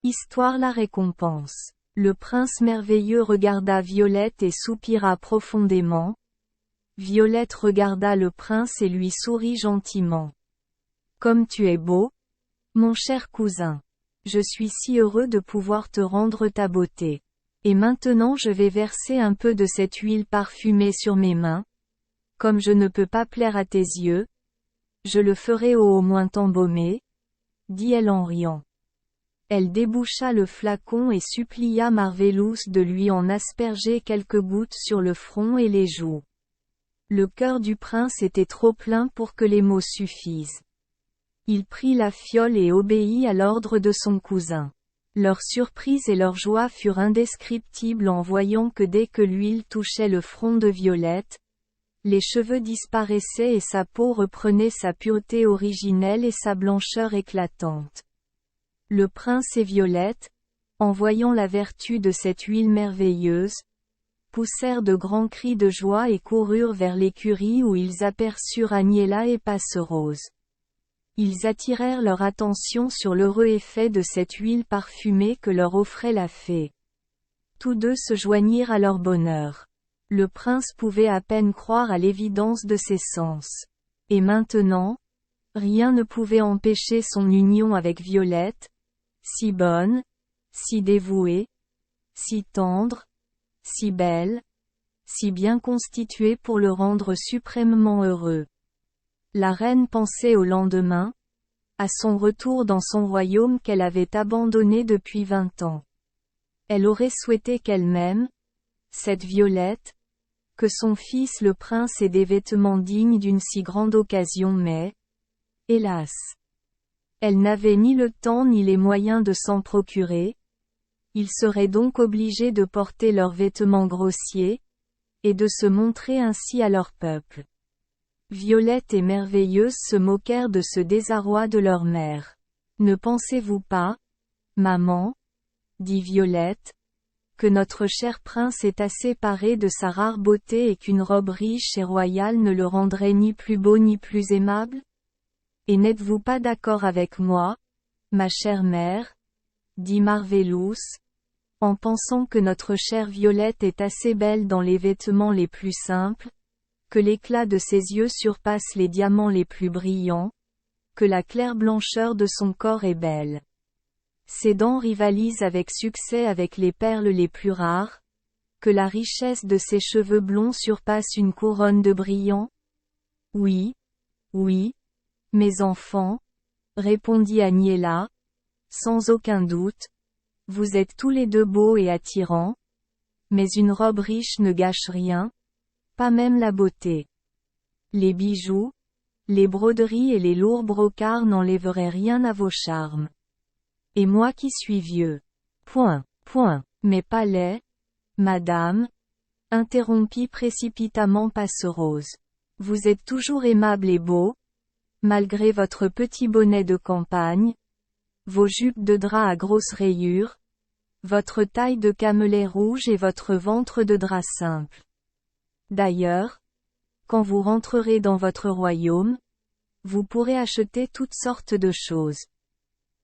Histoire la récompense. Le prince merveilleux regarda Violette et soupira profondément. Violette regarda le prince et lui sourit gentiment. Comme tu es beau, mon cher cousin. Je suis si heureux de pouvoir te rendre ta beauté. Et maintenant je vais verser un peu de cette huile parfumée sur mes mains. Comme je ne peux pas plaire à tes yeux, je le ferai au moins t'embaumer, dit-elle en riant. Elle déboucha le flacon et supplia Marvelous de lui en asperger quelques gouttes sur le front et les joues. Le cœur du prince était trop plein pour que les mots suffisent. Il prit la fiole et obéit à l'ordre de son cousin. Leur surprise et leur joie furent indescriptibles en voyant que dès que l'huile touchait le front de Violette, les cheveux disparaissaient et sa peau reprenait sa pureté originelle et sa blancheur éclatante. Le prince et Violette, en voyant la vertu de cette huile merveilleuse, poussèrent de grands cris de joie et coururent vers l'écurie où ils aperçurent Agnella et Passerose. Ils attirèrent leur attention sur l'heureux effet de cette huile parfumée que leur offrait la fée. Tous deux se joignirent à leur bonheur. Le prince pouvait à peine croire à l'évidence de ses sens. Et maintenant, rien ne pouvait empêcher son union avec Violette, si bonne, si dévouée, si tendre, si belle, si bien constituée pour le rendre suprêmement heureux. La reine pensait au lendemain, à son retour dans son royaume qu'elle avait abandonné depuis 20 ans. Elle aurait souhaité qu'elle-même, cette Violette, que son fils le prince ait des vêtements dignes d'une si grande occasion mais, hélas, elle n'avait ni le temps ni les moyens de s'en procurer. Ils seraient donc obligés de porter leurs vêtements grossiers, et de se montrer ainsi à leur peuple. Violette et Merveilleuse se moquèrent de ce désarroi de leur mère. Ne pensez-vous pas, maman, dit Violette, que notre cher prince est assez paré de sa rare beauté et qu'une robe riche et royale ne le rendrait ni plus beau ni plus aimable? Et n'êtes-vous pas d'accord avec moi, ma chère mère, dit Marvelous, en pensant que notre chère Violette est assez belle dans les vêtements les plus simples, que l'éclat de ses yeux surpasse les diamants les plus brillants, que la claire blancheur de son corps est belle. Ses dents rivalisent avec succès avec les perles les plus rares, que la richesse de ses cheveux blonds surpasse une couronne de brillants? Oui, oui, mes enfants, répondit Agnella, sans aucun doute, vous êtes tous les deux beaux et attirants, mais une robe riche ne gâche rien, pas même la beauté. Les bijoux, les broderies et les lourds brocarts n'enlèveraient rien à vos charmes. Et moi qui suis vieux. Mes palais, madame, interrompit précipitamment Passerose. Vous êtes toujours aimable et beau, malgré votre petit bonnet de campagne, vos jupes de drap à grosses rayures, votre taille de camelet rouge et votre ventre de drap simple. D'ailleurs, quand vous rentrerez dans votre royaume, vous pourrez acheter toutes sortes de choses.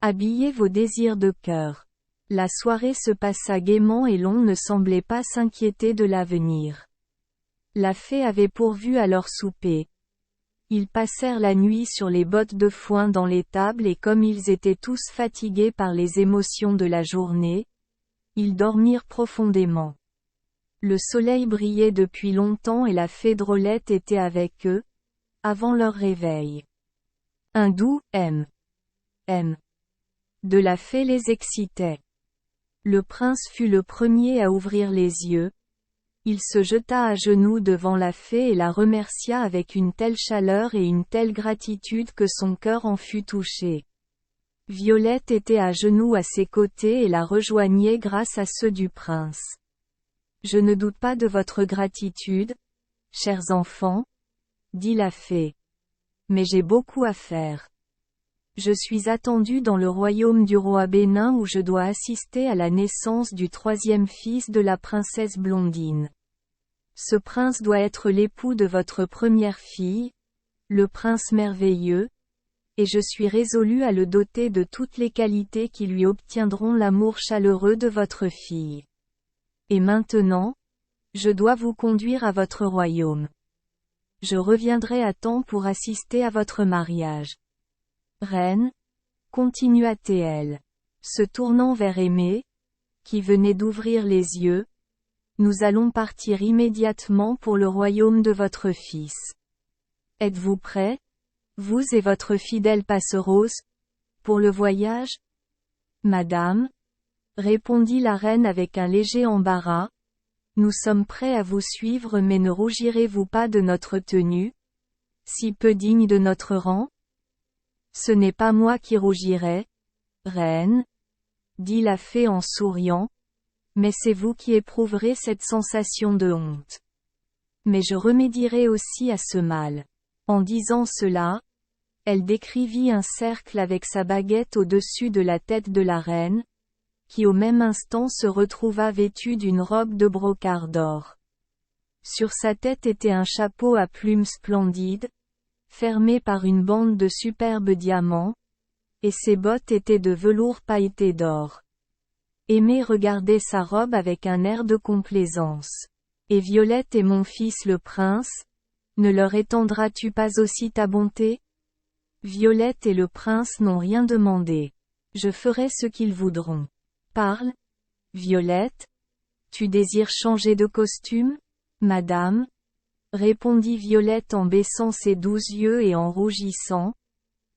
Habillez vos désirs de cœur. La soirée se passa gaiement et l'on ne semblait pas s'inquiéter de l'avenir. La fée avait pourvu à leur souper. Ils passèrent la nuit sur les bottes de foin dans l'étable et comme ils étaient tous fatigués par les émotions de la journée, ils dormirent profondément. Le soleil brillait depuis longtemps et la fée Drôlette était avec eux, avant leur réveil. Un doux « M. De la fée les excitait. Le prince fut le premier à ouvrir les yeux. Il se jeta à genoux devant la fée et la remercia avec une telle chaleur et une telle gratitude que son cœur en fut touché. Violette était à genoux à ses côtés et la rejoignait grâce à ceux du prince. Je ne doute pas de votre gratitude, chers enfants, dit la fée. Mais j'ai beaucoup à faire. Je suis attendue dans le royaume du roi Bénin où je dois assister à la naissance du 3e fils de la princesse Blondine. Ce prince doit être l'époux de votre première fille, le prince merveilleux, et je suis résolu à le doter de toutes les qualités qui lui obtiendront l'amour chaleureux de votre fille. Et maintenant, je dois vous conduire à votre royaume. Je reviendrai à temps pour assister à votre mariage. Reine, continua-t-elle, se tournant vers Aimé, qui venait d'ouvrir les yeux, nous allons partir immédiatement pour le royaume de votre fils. Êtes-vous prêts, vous et votre fidèle Passerose, pour le voyage? Madame, répondit la reine avec un léger embarras, nous sommes prêts à vous suivre, mais ne rougirez-vous pas de notre tenue, si peu digne de notre rang? Ce n'est pas moi qui rougirai, reine, dit la fée en souriant, mais c'est vous qui éprouverez cette sensation de honte. Mais je remédierai aussi à ce mal. En disant cela, elle décrivit un cercle avec sa baguette au-dessus de la tête de la reine, qui au même instant se retrouva vêtue d'une robe de brocart d'or. Sur sa tête était un chapeau à plumes splendides, fermé par une bande de superbes diamants, et ses bottes étaient de velours pailleté d'or. Aimé regardait sa robe avec un air de complaisance. Et Violette et mon fils le prince, ne leur étendras-tu pas aussi ta bonté? Violette et le prince n'ont rien demandé. Je ferai ce qu'ils voudront. Parle, Violette. Tu désires changer de costume, madame? Répondit Violette en baissant ses doux yeux et en rougissant.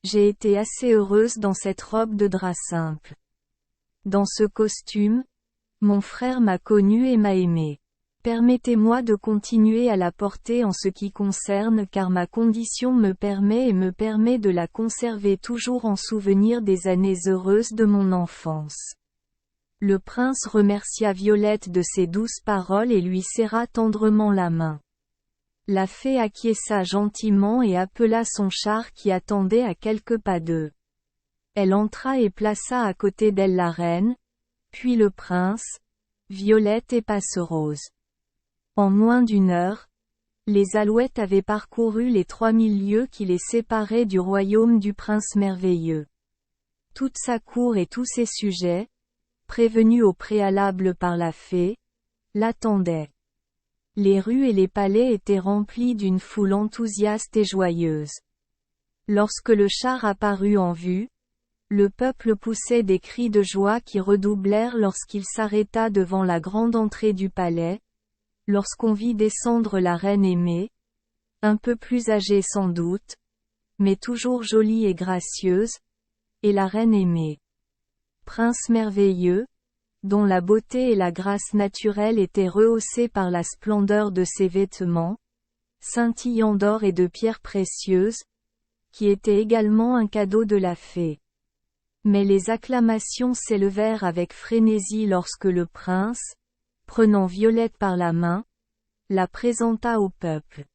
J'ai été assez heureuse dans cette robe de drap simple. Dans ce costume, mon frère m'a connue et m'a aimée. Permettez-moi de continuer à la porter en ce qui concerne, car ma condition me permet de la conserver toujours en souvenir des années heureuses de mon enfance. Le prince remercia Violette de ses douces paroles et lui serra tendrement la main. La fée acquiesça gentiment et appela son char qui attendait à quelques pas d'eux. Elle entra et plaça à côté d'elle la reine, puis le prince, Violette et Passerose. En moins d'une heure, les Alouettes avaient parcouru les 3000 lieues qui les séparaient du royaume du prince merveilleux. Toute sa cour et tous ses sujets, prévenus au préalable par la fée, l'attendaient. Les rues et les palais étaient remplis d'une foule enthousiaste et joyeuse. Lorsque le char apparut en vue, le peuple poussait des cris de joie qui redoublèrent lorsqu'il s'arrêta devant la grande entrée du palais, lorsqu'on vit descendre la reine aimée, un peu plus âgée sans doute, mais toujours jolie et gracieuse, et la reine aimée. Prince merveilleux, dont la beauté et la grâce naturelle étaient rehaussées par la splendeur de ses vêtements, scintillant d'or et de pierres précieuses, qui étaient également un cadeau de la fée. Mais les acclamations s'élevèrent avec frénésie lorsque le prince, prenant Violette par la main, la présenta au peuple.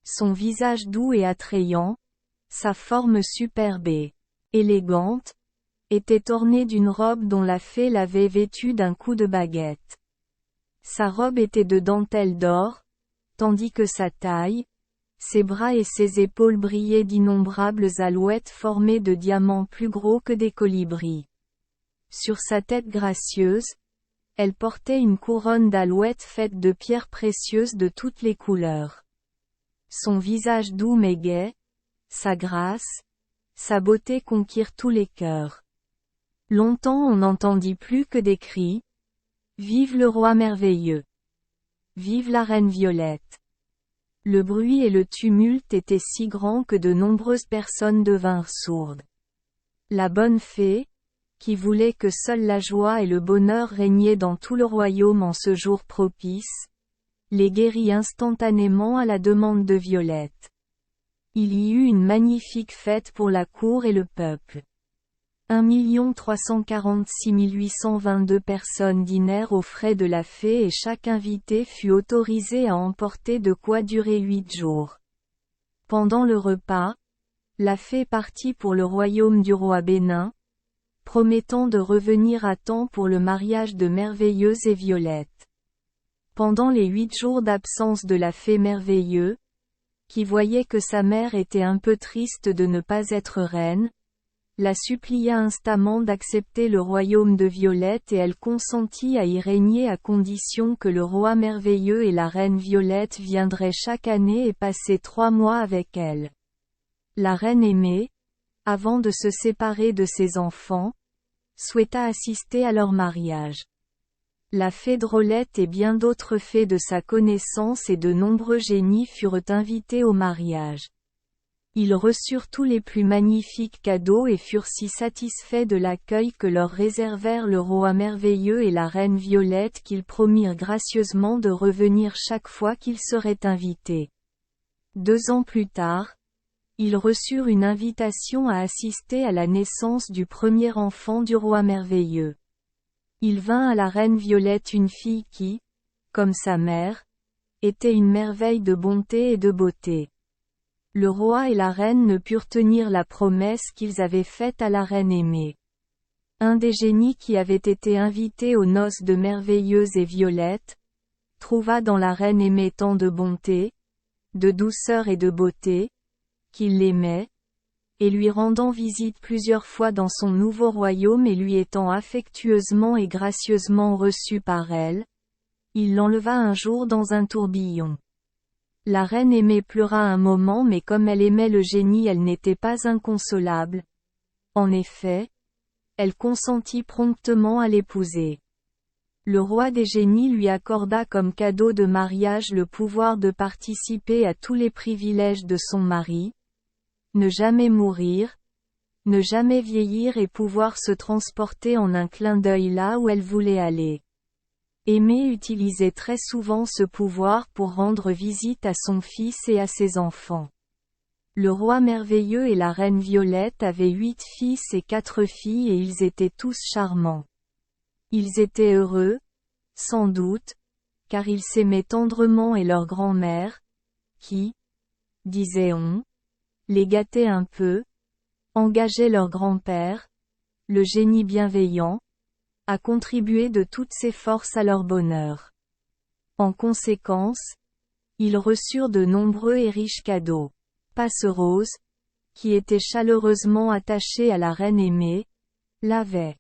Son visage doux et attrayant, sa forme superbe et élégante, était orné d'une robe dont la fée l'avait vêtue d'un coup de baguette. Sa robe était de dentelle d'or, tandis que sa taille, ses bras et ses épaules brillaient d'innombrables alouettes formées de diamants plus gros que des colibris. Sur sa tête gracieuse, elle portait une couronne d'alouettes faite de pierres précieuses de toutes les couleurs. Son visage doux mais gai, sa grâce, sa beauté conquirent tous les cœurs. Longtemps on n'entendit plus que des cris. Vive le roi merveilleux! Vive la reine Violette! Le bruit et le tumulte étaient si grands que de nombreuses personnes devinrent sourdes. La bonne fée, qui voulait que seule la joie et le bonheur régnaient dans tout le royaume en ce jour propice, les guérit instantanément à la demande de Violette. Il y eut une magnifique fête pour la cour et le peuple. 1 346 822 personnes dînèrent aux frais de la fée et chaque invité fut autorisé à emporter de quoi durer 8 jours. Pendant le repas, la fée partit pour le royaume du roi Bénin, promettant de revenir à temps pour le mariage de Merveilleuse et Violette. Pendant les 8 jours d'absence de la fée Merveilleuse, qui voyait que sa mère était un peu triste de ne pas être reine, la supplia instamment d'accepter le royaume de Violette et elle consentit à y régner à condition que le roi merveilleux et la reine Violette viendraient chaque année et passer 3 mois avec elle. La reine aimée, avant de se séparer de ses enfants, souhaita assister à leur mariage. La fée Drôlette et bien d'autres fées de sa connaissance et de nombreux génies furent invités au mariage. Ils reçurent tous les plus magnifiques cadeaux et furent si satisfaits de l'accueil que leur réservèrent le roi merveilleux et la reine Violette qu'ils promirent gracieusement de revenir chaque fois qu'ils seraient invités. 2 ans plus tard, ils reçurent une invitation à assister à la naissance du premier enfant du roi merveilleux. Il vint à la reine Violette une fille qui, comme sa mère, était une merveille de bonté et de beauté. Le roi et la reine ne purent tenir la promesse qu'ils avaient faite à la reine aimée. Un des génies qui avait été invité aux noces de Merveilleuse et Violette, trouva dans la reine aimée tant de bonté, de douceur et de beauté, qu'il l'aimait, et lui rendant visite plusieurs fois dans son nouveau royaume et lui étant affectueusement et gracieusement reçu par elle, il l'enleva un jour dans un tourbillon. La reine aimée pleura un moment mais comme elle aimait le génie elle n'était pas inconsolable. En effet, elle consentit promptement à l'épouser. Le roi des génies lui accorda comme cadeau de mariage le pouvoir de participer à tous les privilèges de son mari, ne jamais mourir, ne jamais vieillir et pouvoir se transporter en un clin d'œil là où elle voulait aller. Aimée utilisait très souvent ce pouvoir pour rendre visite à son fils et à ses enfants. Le roi merveilleux et la reine Violette avaient 8 fils et 4 filles et ils étaient tous charmants. Ils étaient heureux, sans doute, car ils s'aimaient tendrement et leur grand-mère, qui, disait-on, les gâtait un peu, engageait leur grand-père, le génie bienveillant, à contribuer de toutes ses forces à leur bonheur. En conséquence, ils reçurent de nombreux et riches cadeaux. Passerose, qui était chaleureusement attachée à la reine aimée, l'avait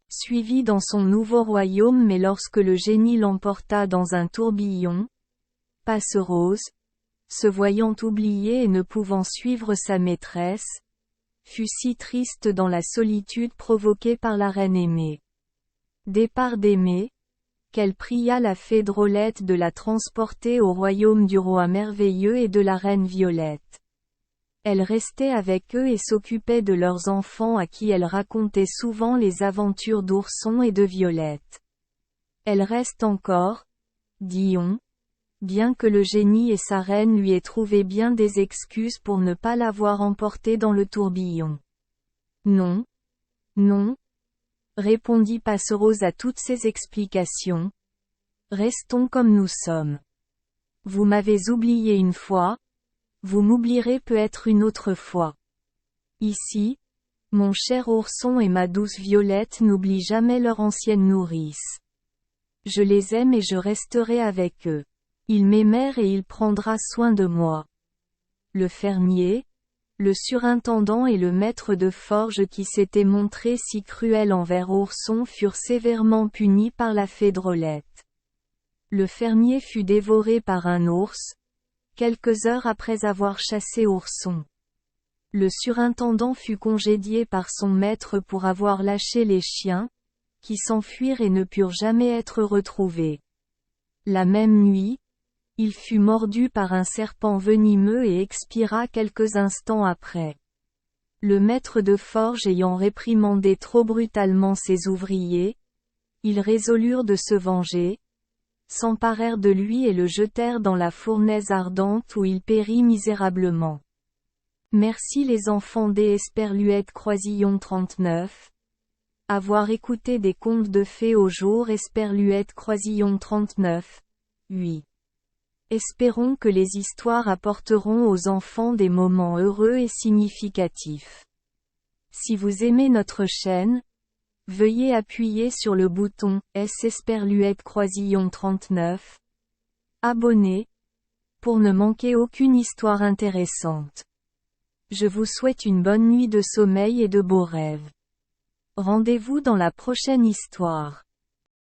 suivi dans son nouveau royaume mais lorsque le génie l'emporta dans un tourbillon, Passerose, se voyant oubliée et ne pouvant suivre sa maîtresse, fut si triste dans la solitude provoquée par la reine aimée. Départ d'Aimée, qu'elle pria la fée Drôlette de la transporter au royaume du roi merveilleux et de la reine Violette. Elle restait avec eux et s'occupait de leurs enfants à qui elle racontait souvent les aventures d'Ourson et de Violette. Elle reste encore, dit-on, bien que le génie et sa reine lui aient trouvé bien des excuses pour ne pas l'avoir emportée dans le tourbillon. Non. Non. Répondit Passerose à toutes ces explications. Restons comme nous sommes. Vous m'avez oublié une fois, vous m'oublierez peut-être une autre fois. Ici, mon cher ourson et ma douce Violette n'oublient jamais leur ancienne nourrice. Je les aime et je resterai avec eux. Ils m'aimèrent et il prendra soin de moi. Le fermier, le surintendant et le maître de forge qui s'étaient montrés si cruels envers Ourson furent sévèrement punis par la fée Drôlette. Le fermier fut dévoré par un ours, quelques heures après avoir chassé Ourson. Le surintendant fut congédié par son maître pour avoir lâché les chiens, qui s'enfuirent et ne purent jamais être retrouvés. La même nuit, il fut mordu par un serpent venimeux et expira quelques instants après. Le maître de forge ayant réprimandé trop brutalement ses ouvriers, ils résolurent de se venger, s'emparèrent de lui et le jetèrent dans la fournaise ardente où il périt misérablement. Merci les enfants des Esperluette Croisillon 39. Avoir écouté des contes de fées au jour Esperluette Croisillon 39. 8. Espérons que les histoires apporteront aux enfants des moments heureux et significatifs. Si vous aimez notre chaîne, veuillez appuyer sur le bouton S Esperluette Croisillon 39. Abonner, pour ne manquer aucune histoire intéressante. Je vous souhaite une bonne nuit de sommeil et de beaux rêves. Rendez-vous dans la prochaine histoire.